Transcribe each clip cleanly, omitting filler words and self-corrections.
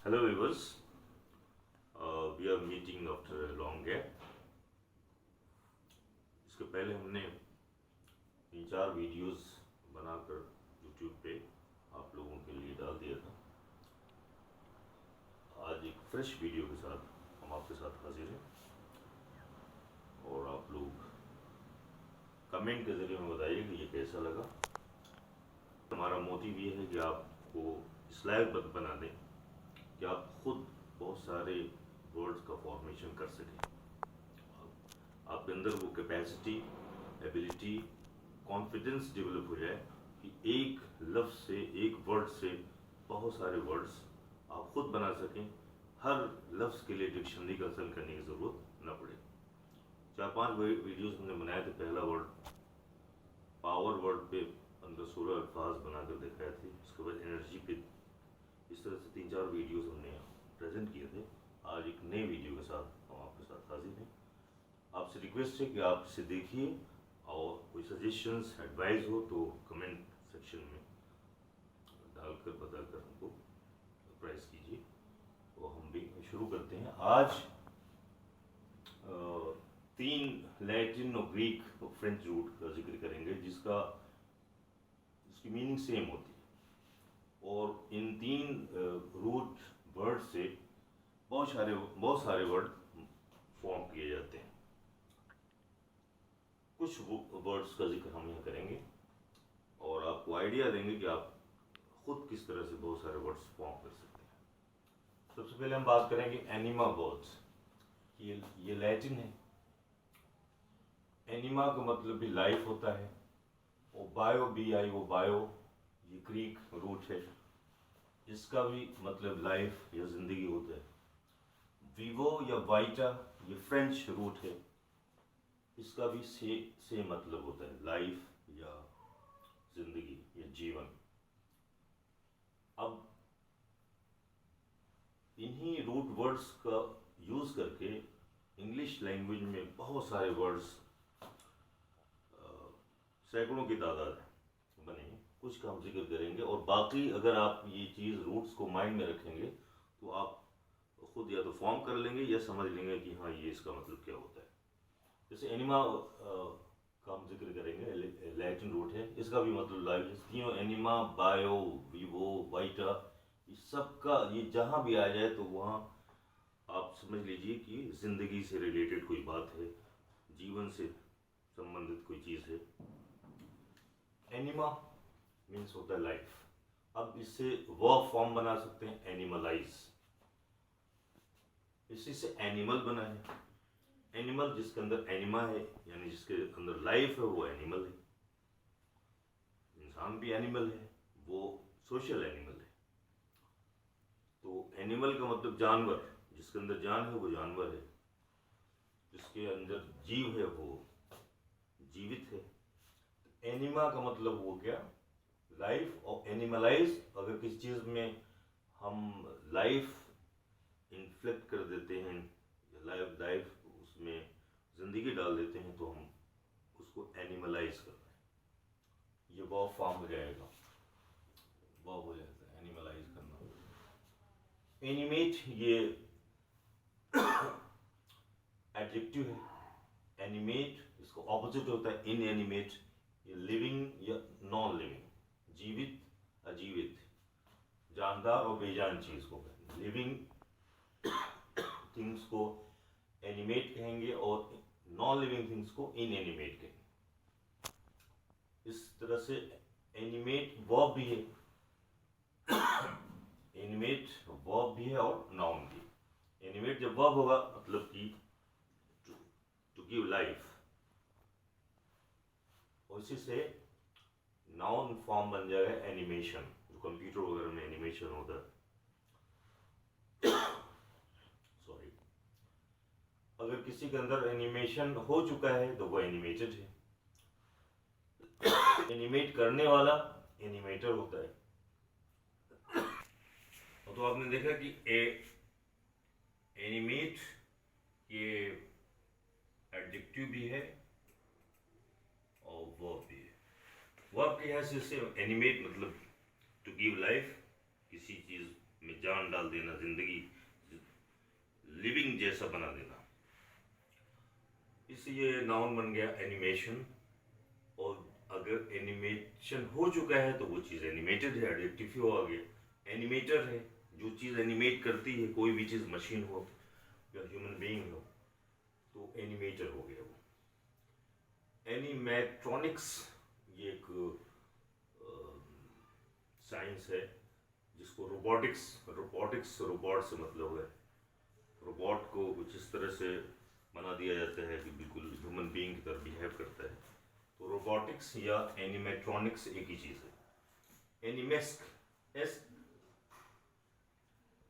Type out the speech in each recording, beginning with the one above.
Hello viewers, we are meeting after a long gap. इसके पहले हमने 3-4 वीडियोस बनाकर YouTube पे आप लोगों के लिए डाल दिया था। आज एक फ्रेश वीडियो के साथ हम आपके साथ हाजिर हैं और आप लोग कमेंट के ज़रिए हमें बताइए कि ये कैसा लगा। हमारा मोटिव ये है कि आपको इस लायक बना दें कि आप खुद बहुत सारे वर्ड्स का फॉर्मेशन कर सकें। आपके अंदर वो कैपेसिटी, एबिलिटी, कॉन्फिडेंस डेवलप हो जाए कि एक लफ्ज़ से, एक वर्ड से बहुत सारे वर्ड्स आप खुद बना सकें। हर लफ्ज़ के लिए डिक्शनरी कंसल्ट करने की ज़रूरत न पड़े। 4-5 वीडियोस हमने बनाए थे। पहला वर्ड पावर वर्ड पे 15-16 अल्फाज बनाकर दिखाए थे। उसके बाद एनर्जी पे इस तरह से 3-4 वीडियोस हमने प्रेजेंट किए थे। आज एक नए वीडियो के साथ हम आपके साथ हाजिर हैं। आपसे रिक्वेस्ट है कि आप इसे देखिए और कोई सजेशंस, एडवाइस हो तो कमेंट सेक्शन में डालकर बताकर हमको सरप्राइज कीजिए। तो हम भी शुरू करते हैं। आज 3 लैटिन और ग्रीक और फ्रेंच रूट का जिक्र करेंगे जिसकी मीनिंग सेम होती है और इन 3 रूट वर्ड से बहुत सारे वर्ड फॉर्म किए जाते हैं। कुछ वर्ड्स का जिक्र हम यहाँ करेंगे और आपको आइडिया देंगे कि आप खुद किस तरह से बहुत सारे वर्ड्स फॉर्म कर सकते हैं। सबसे पहले हम बात करेंगे एनिमा वर्ड्स। ये लैटिन है। एनिमा का मतलब भी लाइफ होता है और बायो, BIO, बायो, ये ग्रीक रूट है। इसका भी मतलब लाइफ या जिंदगी होता है। विवो या वाइटा ये फ्रेंच रूट है। इसका भी से मतलब होता है, लाइफ या जिंदगी या जीवन। अब इन्हीं रूट वर्ड्स का यूज करके इंग्लिश लैंग्वेज में बहुत सारे वर्ड्स, सैकड़ों की तादाद बने हैं। कुछ का हम जिक्र करेंगे और बाकी अगर आप ये चीज़ रूट्स को माइंड में रखेंगे तो आप खुद या तो फॉर्म कर लेंगे या समझ लेंगे कि हाँ ये इसका मतलब क्या होता है। जैसे एनिमा का हम जिक्र करेंगे, लैटिन रूट है। इसका भी मतलब लाइफ है। तीनों एनिमा, बायो, विवो, वाइटा, इस सब का ये जहाँ भी आ जाए तो वहाँ आप समझ लीजिए कि जिंदगी से रिलेटेड कोई बात है, जीवन से संबंधित कोई चीज़ है। एनिमा मीन्स होता है लाइफ। अब इससे वर्ब फॉर्म बना सकते हैं, एनिमलाइज। इसी से एनिमल बना है। एनिमल जिसके अंदर एनिमा है यानी जिसके अंदर लाइफ है वो एनिमल है। इंसान भी एनिमल है, वो सोशल एनिमल है। तो एनिमल का मतलब जानवर, जिसके अंदर जान है वो जानवर है। जिसके अंदर जीव है वो जीवित है। एनिमा का मतलब हो गया लाइफ। और एनिमलाइज, अगर किसी चीज़ में हम लाइफ इन्फ्लेक्ट कर देते हैं, लाइफ उसमें ज़िंदगी डाल देते हैं तो हम उसको एनिमलाइज कर रहे हैं। ये वर्ब फॉर्म हो जाएगा, वर्ब हो जाता है एनिमलाइज करना। एनिमेट ये एडजेक्टिव है। एनिमेट इसको ऑपोजिट होता है इनएनिमेट। ये लिविंग या नॉन लिविंग, जीवित, अजीवित, जानदार और बेजान चीज़ को कहेंगे। लिविंग थिंग्स को एनिमेट कहेंगे और नॉन लिविंग थिंग्स को इनएनिमेट कहेंगे। इस तरह से एनिमेट वर्ब भी है, एनिमेट वर्ब भी है और नाउन भी। एनिमेट जब वर्ब होगा मतलब कि टू गिव लाइफ, और इसी से नाउन फॉर्म बन जाएगा एनिमेशन, जो कंप्यूटर वगैरह में एनिमेशन होता है। सॉरी, अगर किसी के अंदर एनिमेशन हो चुका है तो वो एनिमेटेड है। एनिमेट करने वाला एनिमेटर होता है। तो आपने देखा कि एनिमेट ये एडजेक्टिव भी है और वर्ब भी है। वर्ब की हैसियत से एनिमेट मतलब टू गिव लाइफ, किसी चीज़ में जान डाल देना, जिंदगी लिविंग जैसा बना देना। इसलिए नाउन बन गया एनिमेशन। और अगर एनिमेशन हो चुका है तो वो चीज़ एनिमेटेड है, एडजेक्टिव हो आ गया। एनिमेटर है, जो चीज़ एनिमेट करती है, कोई भी चीज़ मशीन हो या ह्यूमन बीइंग हो, तो एनिमेटर हो गया वो। एनिमेट्रॉनिक्स ये एक साइंस है जिसको रोबोटिक्स रोबोट से मतलब है। रोबोट को कुछ इस तरह से बना दिया जाता है कि बिल्कुल ह्यूमन बीइंग की तरह बिहेव करता है। तो रोबोटिक्स या एनिमेट्रॉनिक्स एक ही चीज़ है। एनिमेस्क एस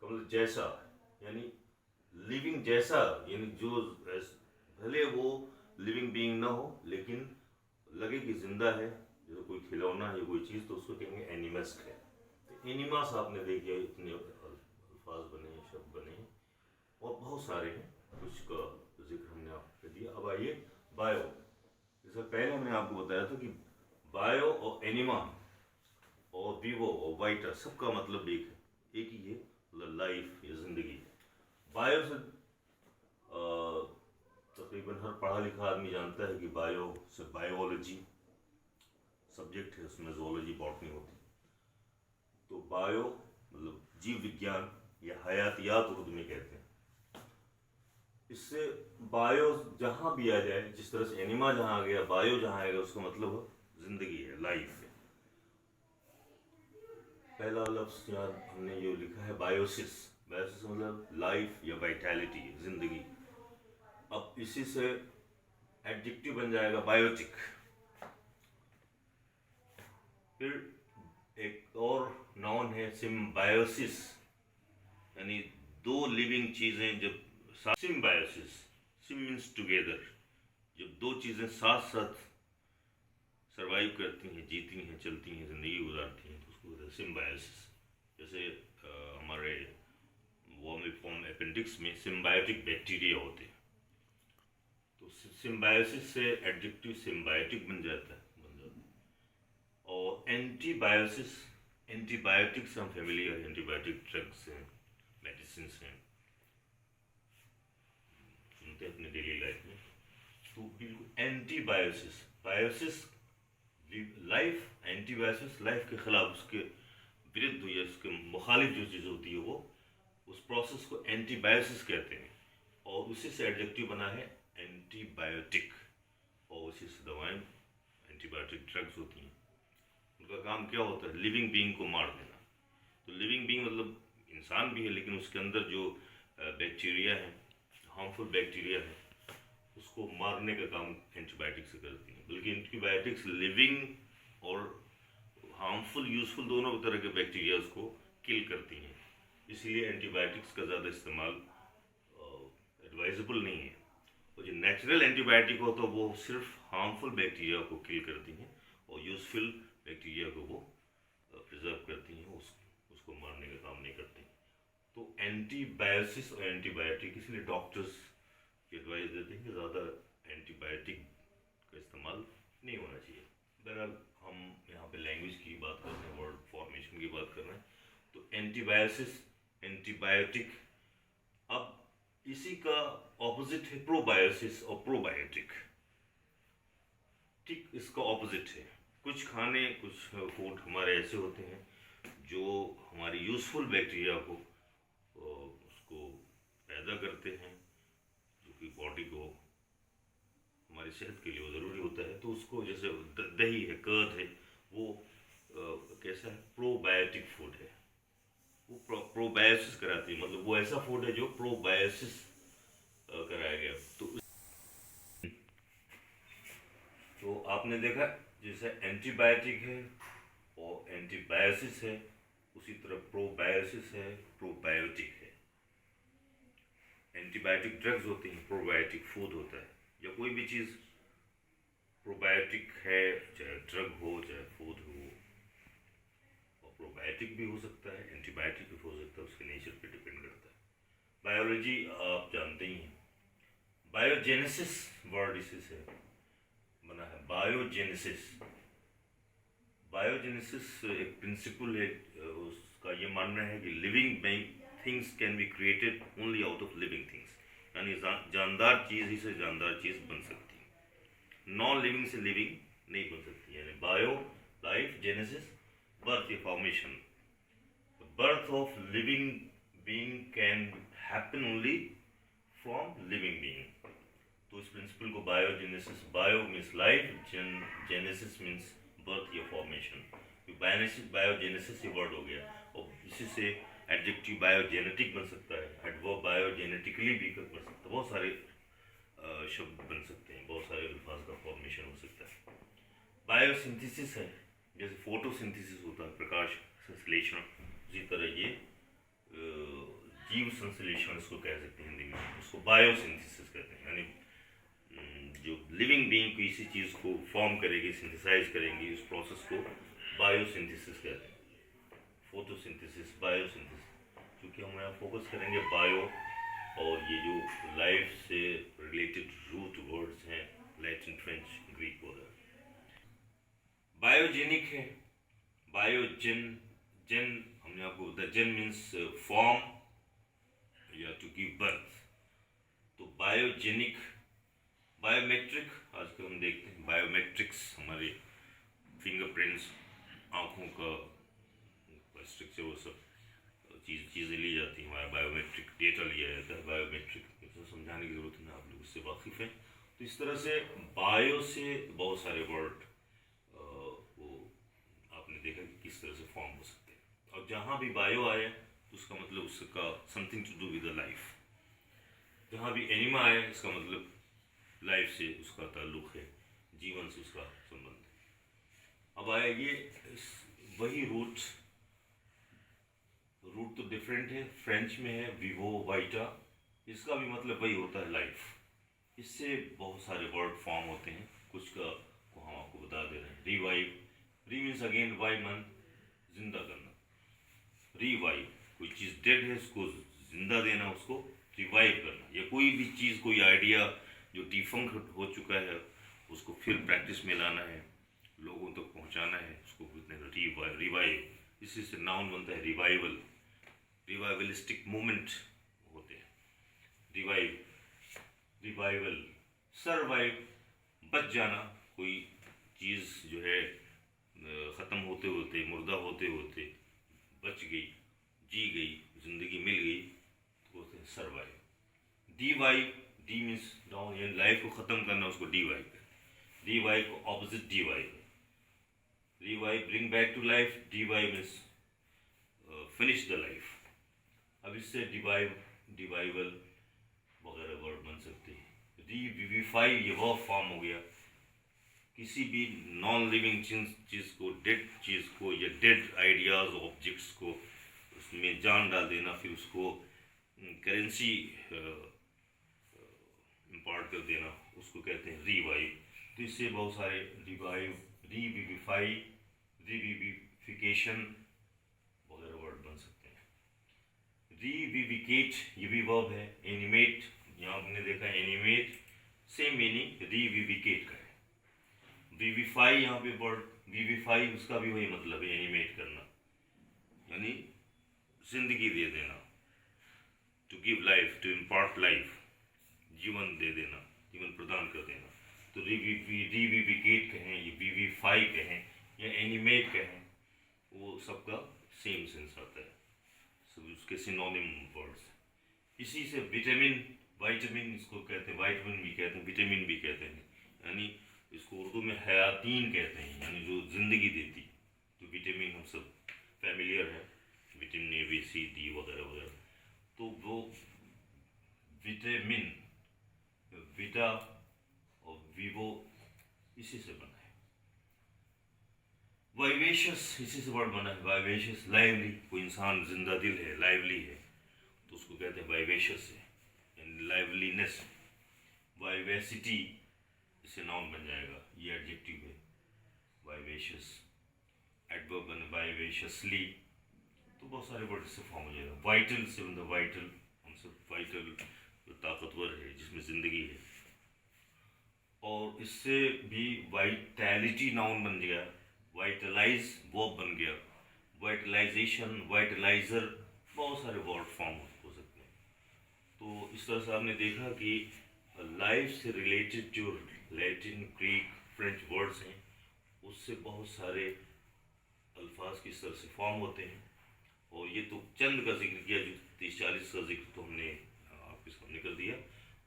का मतलब जैसा, यानी लिविंग जैसा, यानी जो भले वो लिविंग बीइंग ना हो लेकिन लगे कि जिंदा है, जैसे कोई खिलौना या कोई चीज़, तो उसको कहेंगे एनिमेस्क है। एनिमास आपने देखिए, इतने अल्फाज बने हैं, शब्द बने हैं, और बहुत सारे हैं, कुछ का जिक्र हमने आपको दिया। अब आइए बायो। जैसे पहले मैंने आपको बताया था कि बायो और एनिमा और विवो और वाइटा सबका मतलब एक है, एक ही है, मतलब लाइफ या जिंदगी। बायो से तकरीबन हर पढ़ा लिखा आदमी जानता है कि बायो से बायोलॉजी सब्जेक्ट है, उसमें जोलॉजी बॉटनी होती है। तो बायो मतलब जीव विज्ञान या हयातियात उर्दू में कहते हैं। इससे बायो जहाँ भी आ जाए, जिस तरह से एनिमा जहाँ आ गया, बायो जहाँ आएगा, उसका मतलब जिंदगी है, लाइफ है। पहला लफ्ज यहाँ हमने ये लिखा है बायोसिस। बायोसिस मतलब लाइफ या वाइटैलिटी, जिंदगी। अब इसी से एडजेक्टिव बन जाएगा बायोटिक। फिर एक और नाउन है सिम्बायोसिस, यानी दो लिविंग चीजें जब सिम्बायोसिस, सिम मीन्स टुगेदर, जब दो चीजें साथ साथ सरवाइव करती हैं, जीती हैं, चलती हैं, जिंदगी गुजारती हैं, तो उसको कहते हैं सिम्बायोसिस। जैसे हमारे वर्मिफॉर्म अपेंडिक्स में सिम्बायोटिक बैक्टीरिया होते हैं, तो सिम्बायोसिस से एडजेक्टिव सिम्बायोटिक बन जाता है। और एंटीबायोसिस, एंटीबायोटिक से हम फेमिलियर, एंटीबायोटिक ड्रग्स हैं, मेडिसिन हैं, सुनते हैं अपने डेली लाइफ में। तो बिल्कुल antibiosis, Biosys life, antibiosis life के खिलाफ, उसके विरुद्ध या उसके मुखालिफ जो चीज़ होती है, वो उस प्रोसेस को एंटीबायोसिस कहते हैं। और उसी से एडजेक्टिव बना है एंटीबायोटिक। और उसी से दवाएं, एंटीबायोटिक ड्रग्स होती हैं, उनका काम क्या होता है, लिविंग बीइंग को मार देना। तो लिविंग बीइंग मतलब इंसान भी है, लेकिन उसके अंदर जो बैक्टीरिया है, हार्मफुल बैक्टीरिया है, उसको मारने का काम एंटीबायोटिक से करती हैं। बल्कि एंटीबायोटिक्स लिविंग और हार्मफुल यूजफुल दोनों तरह के बैक्टीरिया को किल करती हैं। इसीलिए एंटीबायोटिक्स का ज़्यादा इस्तेमाल एडवाइजेबल नहीं है। और जो नेचुरल एंटीबायोटिक हो तो वो सिर्फ हार्मफुल बैक्टीरिया को किल करती हैं और यूजफुल बैक्टीरिया को वो प्रिजर्व करती हैं, उसको मारने का काम नहीं करती। तो एंटीबायोसिस और एंटीबायोटिक, इसलिए डॉक्टर्स की एडवाइस देते हैं कि ज़्यादा एंटीबायोटिक का इस्तेमाल नहीं होना चाहिए। बहरहाल हम यहाँ पे लैंग्वेज की बात कर रहे हैं, वर्ड फॉर्मेशन की बात कर रहे हैं। तो एंटीबायोसिस, एंटीबायोटिक। अब इसी का ऑपोजिट है प्रोबायोसिस और प्रोबायोटिक। ठीक इसका ऑपोजिट है। कुछ खाने, कुछ फूड हमारे ऐसे होते हैं जो हमारी यूजफुल बैक्टीरिया को उसको पैदा करते हैं, जो कि बॉडी को, हमारी सेहत के लिए वो ज़रूरी होता है। तो उसको, जैसे दही है, कर्ड है, वो कैसा है, प्रोबायोटिक फूड है, वो प्रोबायोसिस कराती है। मतलब वो ऐसा फूड है जो प्रोबायोसिस कराया गया। तो आपने देखा, जैसे एंटीबायोटिक है और एंटीबायोसिस है, उसी तरह प्रोबायोसिस है, प्रोबायोटिक है। एंटीबायोटिक ड्रग्स होती हैं, प्रोबायोटिक फूड होता है। या कोई भी चीज़ प्रोबायोटिक है, चाहे ड्रग हो चाहे फूड हो। और प्रोबायोटिक भी हो सकता है, एंटीबायोटिक भी हो सकता है, उसके नेचर पे डिपेंड करता है। बायोलॉजी आप जानते ही हैं। बायोजेनेसिस वर्ड इसी से बना है, बायोजेनेसिस। बायोजेनेसिस एक प्रिंसिपल है, उसका का ये मानना है कि living things can be created only out of living things, यानी जानदार चीज़ ही से जानदार चीज़ बन सकती है, नॉन लिविंग से लिविंग नहीं बन सकती। यानी बायो, लाइफ, जेनेसिस, बर्थ, ये formation, birth of living being can happen only from living being. तो इस प्रिंसिपल को biogenesis, bio means life, genesis means birth या फॉर्मेशन। बायोजेनेसिस ये वर्ड हो गया, और इसी से एडजेक्टिव बायोजेनेटिक बन सकता है, एडवर्ब बायोजेनेटिकली भी बन सकता है, बहुत सारे शब्द बन सकते हैं, बहुत सारे अल्फाज का फॉर्मेशन हो सकता है। बायोसिंथेसिस है, जैसे फोटोसिंथेसिस होता है, प्रकाश संश्लेषण, उसी तरह ये जीव संश्लेषण इसको कह सकते हैं हिंदी में, उसको बायोसिंथेसिस कहते हैं। यानी जो लिविंग बीइंग किसी चीज़ को फॉर्म करेगी, सिंथेसाइज करेंगी, उस प्रोसेस को बायोसिंथेसिस कहते हैं। फोटोसिंथेसिस, बायोसिंथेसिस, क्योंकि हम यहाँ फोकस करेंगे बायो और ये जो लाइफ से रिलेटेड रूट वर्ड्स हैं, लैटिन, फ्रेंच, ग्रीक वगैरह। बायोजेनिक है, बायोजेन, जेन हमने आपको बताया, जेन मीन्स फॉर्म या टू गिव बर्थ, तो बायोजेनिक। बायोमेट्रिक, आजकल हम देखते हैं बायोमेट्रिक्स, हमारे फिंगरप्रिंट्स, आँखों का स्ट्रक्चर, वो सब चीज़ें ली जाती हैं, हमारा बायोमेट्रिक डेटा लिया जाता है। बायोमेट्रिक तो समझाने की ज़रूरत नहीं, आप लोग इससे वाकिफ़ हैं। तो इस तरह से बायो से बहुत सारे वर्ड वो आपने देखा कि किस तरह से फॉर्म हो सकते हैं, और जहाँ भी बायो आया तो उसका मतलब उसका something to do with the life, जहाँ भी एनिमा आया इसका मतलब लाइफ से उसका ताल्लुक़ है, जीवन से उसका संबंध है। अब आएगी वही रूट तो डिफरेंट है, फ्रेंच में है विवो वाइटा, इसका भी मतलब वही होता है लाइफ। इससे बहुत सारे वर्ड फॉर्म होते हैं, कुछ का को हम आपको बता दे रहे हैं। रिवाइव, री मीन्स अगेन, वाई मन जिंदा करना, रिवाइव, कोई चीज़ डेड है उसको जिंदा देना, उसको रिवाइव करना, या कोई भी चीज़, कोई आइडिया जो डिफंक्ट हो चुका है उसको फिर प्रैक्टिस में लाना है, लोगों तक पहुंचाना है, उसको रिवाइव। इसी से नाउन बनता है रिवाइवल, रिवाइवलिस्टिक मूवमेंट होते हैं, रिवाइव, रिवाइवल। सरवाइव, बच जाना, कोई चीज़ जो है ख़त्म होते होते, मुर्दा होते होते बच गई, जी गई, जिंदगी मिल गई, तो बोलते हैं survive. Devive, D means down, यानी लाइफ को ख़त्म करना, उसको डीवाइव करते हैं। डीवाइव को opposite devive, revive bring back to life, devive means finish the life. अब इससे डिवाइव, डिवाइवल वगैरह वर्ड बन सकते हैं। रिविविफाई, ये वो फॉर्म हो गया, किसी भी नॉन लिविंग चीज़ को, डेड चीज़ को, या डेड आइडियाज़, ऑब्जेक्ट्स को उसमें जान डाल देना, फिर उसको करेंसी इम्पार्ट कर देना, उसको कहते हैं रिवाइव। तो इससे बहुत सारे रिवाइव, रिविविफाई, रिविविफिकेशन वगैरह वर्ड बन सकते हैं। रिविविकेट, ये भी वर्ब है। एनिमेट, यहाँ आपने देखा एनिमेट, सेम मीनिंग रिविविकेट का है। विविफाई, यहाँ पे वर्ड विविफाई, उसका भी वही मतलब है, एनिमेट करना, यानी जिंदगी दे देना, to give life, to impart life, जीवन दे देना, जीवन प्रदान कर देना। तो रिविविकेट कहें, ये विविफाई कहें, या एनिमेट कहें, वो सबका सेम सेंस आता है, सब उसके सिनोनिम वर्ड्स। इसी से विटामिन, वाइटामिन इसको कहते हैं, वाइटामिन भी कहते हैं, विटामिन भी कहते हैं, यानी इसको उर्दू में हयातीन कहते हैं, यानी जो जिंदगी देती। तो विटामिन हम सब फैमिलियर है, vitamin A, B, C, D वगैरह वगैरह। तो वो विटामिन, विटा और विवो इसी से बना है। वाइवेशियस, इसी से वर्ड बना है, वाइवेशियस, लाइवली, कोई इंसान जिंदा दिल है, लाइवली है, तो उसको कहते हैं वाइवेशियस है, लाइवलीनेस। वाइवेसिटी, इससे नाउन बन जाएगा, ये एडजेक्टिव है, वाइवेशियस। एडवर्ब बने वाइवेशियसली, तो बहुत सारे वर्ड इससे फॉर्म हो जाएगा। वाइटल से बन वाइटल, हम सब वाइटल, जो ताकतवर है, जिसमें जिंदगी है। और इससे भी वाइटैलिटी नाउन बन गया, वाइटलाइज वर्ब बन गया, वाइटलाइजेशन, वाइटलाइजर, बहुत सारे वर्ड फॉर्म हो सकते हैं। तो इस तरह से आपने देखा कि लाइफ से रिलेटेड जो लैटिन, ग्रीक, फ्रेंच वर्ड्स हैं उससे बहुत सारे अल्फाज किस तरह से फॉर्म होते हैं। और ये तो चंद का जिक्र किया, जो 30-40 का जिक्र तो हमने आपके सामने कर दिया।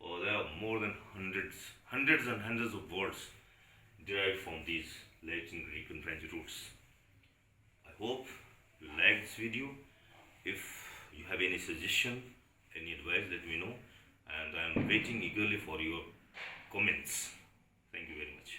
और there are more than hundreds and hundreds of words derived from these Latin, Greek and French roots. I hope you like this video. If you have any suggestion, any advice, let me know, and I am waiting eagerly for your comments. Thank you very much.